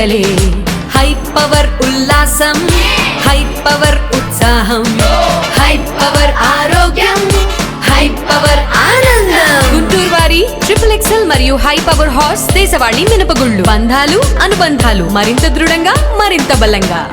పండగలే high power ఉల్లాసం high power ఉత్సాహం high power ఆరోగ్యం హై పవర్ ఆనందం గుంటూరు వారి XXL మరియు హై పవర్ హార్స్ దేశవాళీ మినపగుళ్ళు బంధాలు అనుబంధాలు మరింత దృఢంగా మరింత బలంగా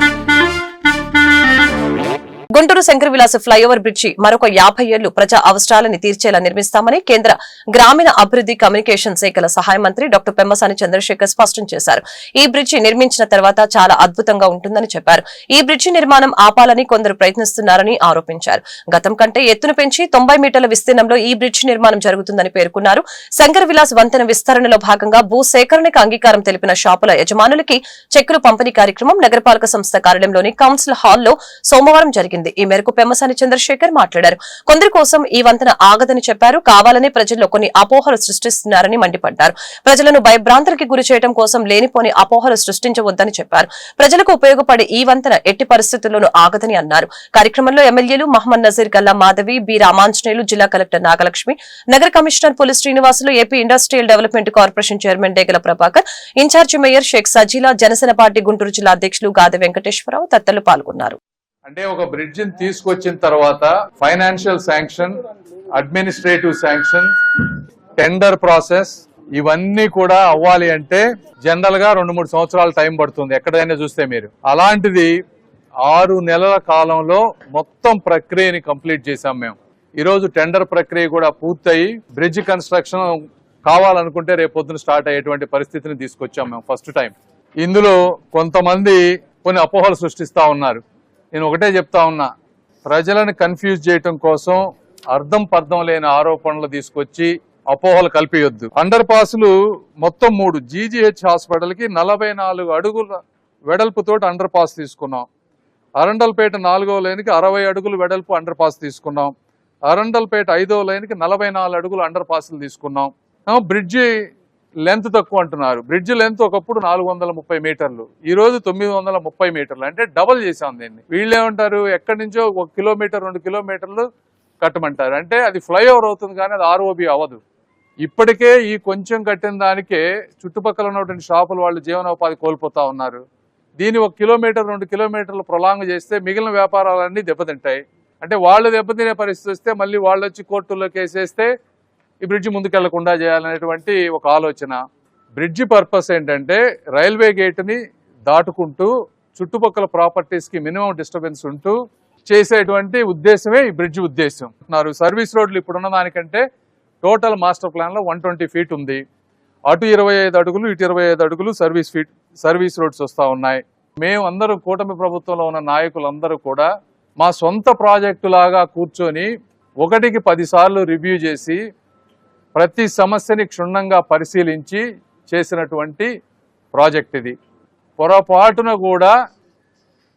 గుంటూరు శంకర్ విలాస్ ఫ్లైఓవర్ బ్రిడ్జి మరొక 50 ఏళ్లు ప్రజా అవసరాలను తీర్చేలా నిర్మిస్తామని కేంద్ర గ్రామీణ అభివృద్ధి కమ్యూనికేషన్ శాఖల సహాయ మంత్రి డాక్టర్ పెమ్మసాని చంద్రశేఖర్ స్పష్టం చేశారు. ఈ బ్రిడ్జి నిర్మించిన తర్వాత చాలా అద్భుతంగా ఉంటుందని చెప్పారు. ఈ బ్రిడ్జి నిర్మాణం ఆపాలని కొందరు ప్రయత్నిస్తున్నారని ఆరోపించారు. గతం కంటే ఎత్తును పెంచి 90 మీటర్ల విస్తీర్ణంలో ఈ బ్రిడ్జి నిర్మాణం జరుగుతుందని పేర్కొన్నారు. శంకర్ విలాస్ వంతెన విస్తరణలో భాగంగా భూ సేకరణకు అంగీకారం తెలిపిన షాపుల యజమానులకి చెక్కులు పంపిణీ కార్యక్రమం నగరపాలక సంస్థ కార్యాలయంలోని కౌన్సిల్ హాల్లో సోమవారం జరిగింది. ఈ మేరకు పెమ్మసాని చంద్రశేఖర్ మాట్లాడారు. కొందరి కోసం ఈ వంతెన ఆగదని చెప్పారు. కావాలని ప్రజల్లో కొన్ని అపోహలు సృష్టిస్తున్నారని మండిపడ్డారు. ప్రజలను భయభ్రాంతులకి గురి చేయడం కోసం లేనిపోని అపోహలు సృష్టించవద్దని చెప్పారు. ప్రజలకు ఉపయోగపడే ఈ వంతెన ఎట్టి పరిస్థితుల్లోనూ ఆగదని అన్నారు. కార్యక్రమంలో ఎమ్మెల్యేలు మహమ్మద్ నజీర్, గల్లా మాధవి, బి రామాంజనేయులు, జిల్లా కలెక్టర్ నాగలక్ష్మి, నగర commissioner Puli Srinivasulu, AP industrial development corporation chairman Degala Prabhakar, in charge mayor Sheikh Sajila, Janasena party Guntur జిల్లా అధ్యక్షులు గాదె వెంకటేశ్వరరావు తదితరులు పాల్గొన్నారు. అంటే ఒక బ్రిడ్జిని తీసుకొచ్చిన తర్వాత financial sanction, administrative sanction, tender process ఇవన్నీ కూడా అవ్వాలి అంటే జనరల్ గా 2-3 సంవత్సరాల టైం పడుతుంది ఎక్కడైనా చూస్తే మీరు. అలాంటిది 6 నెలల కాలంలో మొత్తం ప్రక్రియని కంప్లీట్ చేశాం మేము. ఈరోజు టెండర్ ప్రక్రియ కూడా పూర్తయి బ్రిడ్జ్ కన్స్ట్రక్షన్ కావాలనుకుంటే రేపొద్దున స్టార్ట్ అయ్యేటువంటి పరిస్థితిని తీసుకొచ్చాం మేము ఫస్ట్ టైం. ఇందులో కొంతమంది కొన్ని అపోహలు సృష్టిస్తా ఉన్నారు. నేను ఒకటే చెప్తా ఉన్నా, ప్రజలను కన్ఫ్యూజ్ చేయటం కోసం అర్థం పర్థం లేని ఆరోపణలు తీసుకొచ్చి అపోహలు కల్పియొద్దు. అండర్ పాస్లు మొత్తం 3 GGH హాస్పిటల్ కి 44 అడుగుల వెడల్పుతోటి అండర్ పాస్ తీసుకున్నాం. అరండల్పేట 4వ లైన్కి 60 అడుగులు వెడల్పు అండర్ పాస్ తీసుకున్నాం. అరండల్పేట 5వ లైన్కి 44 అడుగులు అండర్ పాస్లు తీసుకున్నాం. బ్రిడ్జి లెంత్ తక్కువ అంటున్నారు. బ్రిడ్జ్ లెంత్ ఒకప్పుడు 430 మీటర్లు, ఈ రోజు 930 మీటర్లు, అంటే డబల్ చేశాం దీన్ని. వీళ్ళు ఏమంటారు, ఎక్కడి నుంచో 1 కిలోమీటర్ 2 కిలోమీటర్లు కట్టమంటారు. అంటే అది ఫ్లైఓవర్ అవుతుంది కానీ అది ROB అవ్వదు. ఇప్పటికే ఈ కొంచెం కట్టిన దానికే చుట్టుపక్కల ఉన్నటువంటి షాపులు వాళ్ళు జీవనోపాధి కోల్పోతా ఉన్నారు. దీన్ని 1 కిలోమీటర్ 2 కిలోమీటర్లు ప్రొలాంగ్ చేస్తే మిగిలిన వ్యాపారాలన్నీ దెబ్బతింటాయి. అంటే వాళ్ళు దెబ్బతినే పరిస్థితి వస్తే మళ్ళీ వాళ్ళు వచ్చి కోర్టుల్లోకి వేసేస్తే ఈ బ్రిడ్జి ముందుకెళ్లకుండా చేయాలనేటువంటి ఒక ఆలోచన. బ్రిడ్జి పర్పస్ ఏంటంటే రైల్వే గేట్ని దాటుకుంటూ చుట్టుపక్కల ప్రాపర్టీస్కి మినిమం డిస్టర్బెన్స్ ఉంటూ చేసేటువంటి ఉద్దేశమే ఈ బ్రిడ్జి ఉద్దేశం. సర్వీస్ రోడ్లు ఇప్పుడున్న దానికంటే టోటల్ మాస్టర్ ప్లాన్లో 120 ఫీట్ ఉంది. అటు 25 అడుగులు ఇటు 25 అడుగులు సర్వీస్ రోడ్స్ వస్తూ ఉన్నాయి. మేము అందరూ కూటమి ప్రభుత్వంలో ఉన్న నాయకులందరూ కూడా మా సొంత ప్రాజెక్టు లాగా కూర్చొని 1కి 10 సార్లు రివ్యూ చేసి ప్రతి సమస్యని క్షుణ్ణంగా పరిశీలించి చేసినటువంటి ప్రాజెక్ట్ ఇది. పొరపాటున కూడా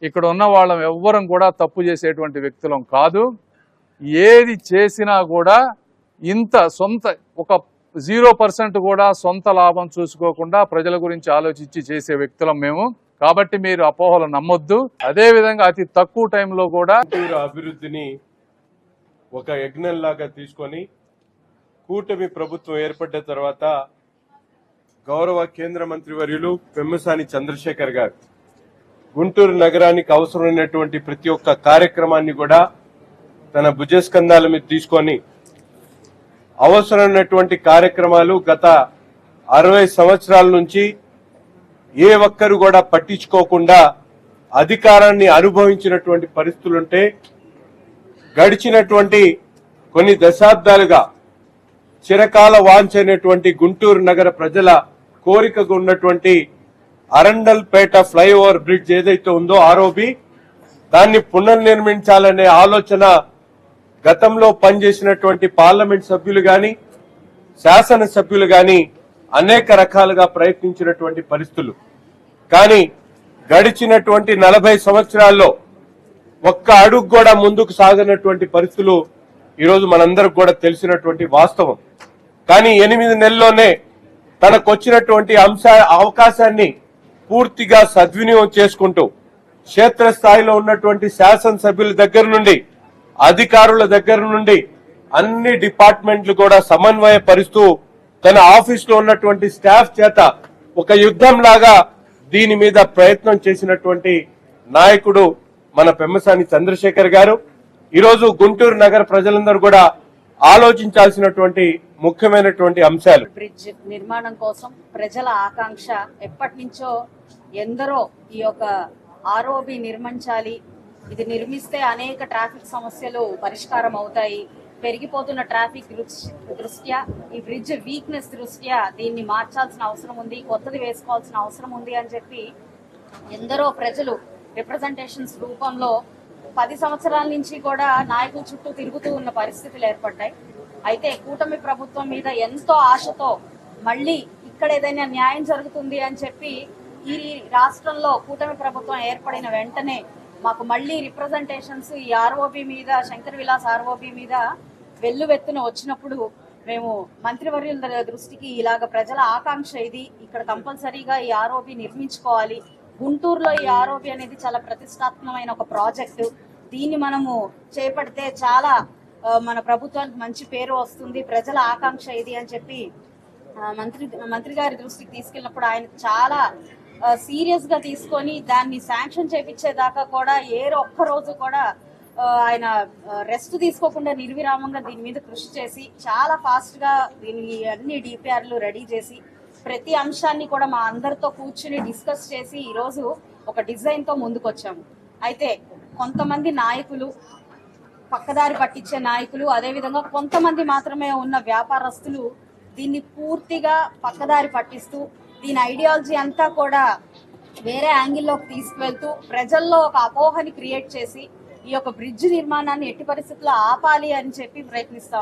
ఇక్కడ ఉన్న వాళ్ళం ఎవ్వరం కూడా తప్పు చేసేటువంటి వ్యక్తులం కాదు. ఏది చేసినా కూడా ఇంత సొంత ఒక 0% కూడా సొంత లాభం చూసుకోకుండా ప్రజల గురించి ఆలోచించి చేసే వ్యక్తులం మేము. కాబట్టి మీరు అపోహలు నమ్మొద్దు. అదే విధంగా అతి తక్కువ టైంలో కూడా అభివృద్ధిని ఒక యజ్ఞంలాగా తీసుకొని కూటమి ప్రభుత్వం ఏర్పడ్డ తర్వాత గౌరవ కేంద్ర మంత్రి వర్యులు పెమ్మసాని చంద్రశేఖర్ గారు గుంటూరు నగరానికి అవసరమైనటువంటి ప్రతి ఒక్క కార్యక్రమాన్ని కూడా తన భుజస్కంధాల మీద తీసుకొని అవసరమైనటువంటి కార్యక్రమాలు గత 60 సంవత్సరాల నుంచి ఏ ఒక్కరు కూడా పట్టించుకోకుండా అధికారాన్ని అనుభవించినటువంటి పరిస్థితులుంటే గడిచినటువంటి కొన్ని దశాబ్దాలుగా చిరకాల వాంఛైనటువంటి గుంటూరు నగర ప్రజల కోరికగా ఉన్నటువంటి అరండల్పేట ఫ్లైఓవర్ బ్రిడ్జ్ ఏదైతే ఉందో ROB, దాన్ని పునర్నిర్మించాలనే ఆలోచన గతంలో పనిచేసినటువంటి పార్లమెంట్ సభ్యులు గాని శాసనసభ్యులు గాని అనేక రకాలుగా ప్రయత్నించినటువంటి పరిస్థితులు. కానీ గడిచినటువంటి 40 సంవత్సరాల్లో ఒక్క అడుగు కూడా ముందుకు సాగనటువంటి పరిస్థితులు ఈరోజు మనందరికి కూడా తెలిసినటువంటి వాస్తవం. కానీ 8 నెలల్లోనే తనకొచ్చినటువంటి అవకాశాన్ని పూర్తిగా సద్వినియోగం చేసుకుంటూ క్షేత్రస్థాయిలో ఉన్నటువంటి శాసనసభ్యుల దగ్గర నుండి అధికారుల దగ్గర నుండి అన్ని డిపార్ట్మెంట్లు కూడా సమన్వయపరుస్తూ తన ఆఫీస్ లో ఉన్నటువంటి స్టాఫ్ చేత ఒక యుద్ధం లాగా దీని మీద ప్రయత్నం చేసినటువంటి నాయకుడు మన పెమ్మసాని చంద్రశేఖర్ గారు. ఈరోజు గుంటూరు నగర ప్రజలందరూ కూడా ఆలోచించాల్సినటువంటి ముఖ్యమైనటువంటి అంశాలు. బ్రిడ్జ్ నిర్మాణం కోసం ప్రజల ఆకాంక్ష ఎప్పటి నుంచో ఎందరో ఈ యొక్క ఆర్ఓబి నిర్మించాలి, ఇది నిర్మిస్తే అనేక ట్రాఫిక్ సమస్యలు పరిష్కారం అవుతాయి, పెరిగిపోతున్న ట్రాఫిక్ దృష్ట్యా ఈ బ్రిడ్జ్ వీక్నెస్ దృష్ట్యా దీన్ని మార్చాల్సిన అవసరం ఉంది, కొత్తది వేసుకోవాల్సిన అవసరం ఉంది అని చెప్పి ఎందరో ప్రజలు రిప్రజెంటేషన్స్ రూపంలో 10 సంవత్సరాల నుంచి కూడా నాయకుల చుట్టూ తిరుగుతూ ఉన్న పరిస్థితులు ఏర్పడ్డాయి. అయితే కూటమి ప్రభుత్వం మీద ఎంతో ఆశతో మళ్ళీ ఇక్కడ ఏదైనా న్యాయం జరుగుతుంది అని చెప్పి ఈ రాష్ట్రంలో కూటమి ప్రభుత్వం ఏర్పడిన వెంటనే మాకు మళ్ళీ రిప్రజెంటేషన్స్ ఈ ఆర్ఓబి మీద, శంకర్ విలాస్ ఆర్ఓబి మీద వెల్లువెత్తున వచ్చినప్పుడు మేము మంత్రివర్యుల దృష్టికి ఇలాగ ప్రజల ఆకాంక్ష ఇది, ఇక్కడ కంపల్సరీగా ఈ ఆర్ఓబి నిర్మించుకోవాలి, గుంటూరులో ఈ ఆర్ఓబి అనేది చాలా ప్రతిష్టాత్మకమైన ఒక ప్రాజెక్టు, దీన్ని మనము చేపడితే చాలా మన ప్రభుత్వానికి మంచి పేరు వస్తుంది, ప్రజల ఆకాంక్ష ఇది అని చెప్పి మంత్రి గారి దృష్టికి తీసుకెళ్ళినప్పుడు ఆయన చాలా సీరియస్ గా తీసుకొని దాన్ని శాంక్షన్ చేపించేదాకా కూడా ఒక్క రోజు కూడా ఆయన రెస్ట్ తీసుకోకుండా నిర్విరామంగా దీని మీద కృషి చేసి చాలా ఫాస్ట్ గా దీని అన్ని డిపిఆర్లు రెడీ చేసి ప్రతి అంశాన్ని కూడా మా అందరితో కూర్చుని డిస్కస్ చేసి ఈ రోజు ఒక డిజైన్ తో ముందుకొచ్చాము. అయితే కొంతమంది నాయకులు, పక్కదారి పట్టించే నాయకులు, అదే విధంగా కొంతమంది మాత్రమే ఉన్న వ్యాపారస్తులు దీన్ని పూర్తిగా పక్కదారి పట్టిస్తూ దీని ఐడియాలజీ అంతా కూడా వేరే యాంగిల్లోకి తీసుకువెళ్తూ ప్రజల్లో ఒక అపోహని క్రియేట్ చేసి ఈ యొక్క బ్రిడ్జ్ నిర్మాణాన్ని ఎట్టి పరిస్థితుల్లో ఆపాలి అని చెప్పి ప్రయత్నిస్తా